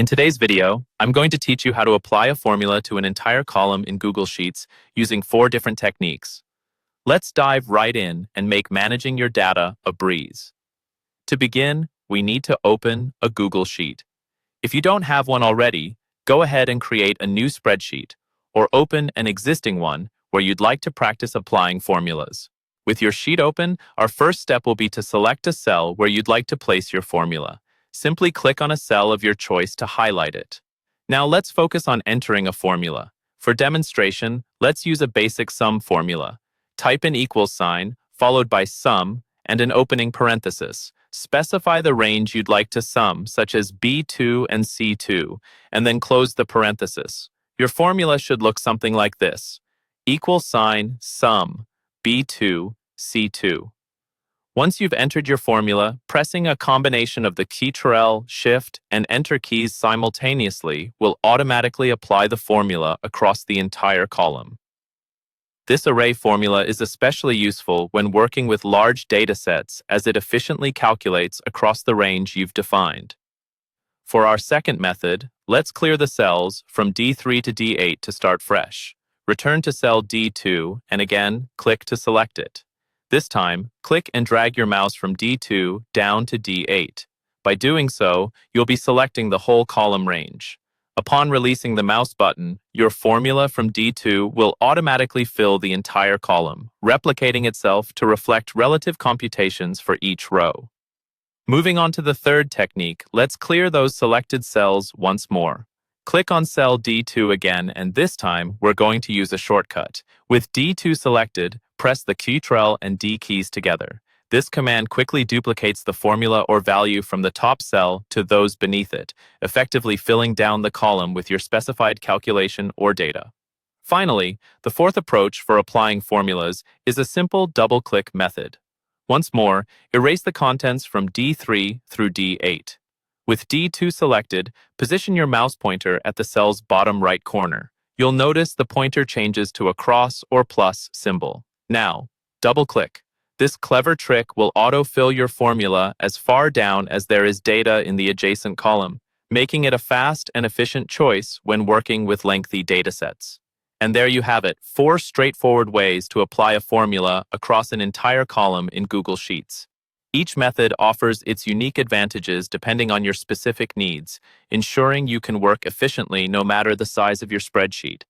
In today's video, I'm going to teach you how to apply a formula to an entire column in Google Sheets using 4 different techniques. Let's dive right in and make managing your data a breeze. To begin, we need to open a Google Sheet. If you don't have one already, go ahead and create a new spreadsheet or open an existing one where you'd like to practice applying formulas. With your sheet open, our first step will be to select a cell where you'd like to place your formula. Simply click on a cell of your choice to highlight it. Now let's focus on entering a formula. For demonstration, let's use a basic sum formula. Type an equals sign, followed by sum, and an opening parenthesis. Specify the range you'd like to sum, such as B2 and C2, and then close the parenthesis. Your formula should look something like this. Equals sign, sum, B2, C2. Once you've entered your formula, pressing a combination of the Ctrl, Shift, and Enter keys simultaneously will automatically apply the formula across the entire column. This array formula is especially useful when working with large data sets as it efficiently calculates across the range you've defined. For our second method, let's clear the cells from D3 to D8 to start fresh. Return to cell D2 and again, click to select it. This time, click and drag your mouse from D2 down to D8. By doing so, you'll be selecting the whole column range. Upon releasing the mouse button, your formula from D2 will automatically fill the entire column, replicating itself to reflect relative computations for each row. Moving on to the third technique, let's clear those selected cells once more. Click on cell D2 again, and this time we're going to use a shortcut. With D2 selected, press the Ctrl and D keys together. This command quickly duplicates the formula or value from the top cell to those beneath it, effectively filling down the column with your specified calculation or data. Finally, the fourth approach for applying formulas is a simple double-click method. Once more, erase the contents from D3 through D8. With D2 selected, position your mouse pointer at the cell's bottom right corner. You'll notice the pointer changes to a cross or plus symbol. Now, double-click. This clever trick will auto-fill your formula as far down as there is data in the adjacent column, making it a fast and efficient choice when working with lengthy datasets. And there you have it, 4 straightforward ways to apply a formula across an entire column in Google Sheets. Each method offers its unique advantages depending on your specific needs, ensuring you can work efficiently no matter the size of your spreadsheet.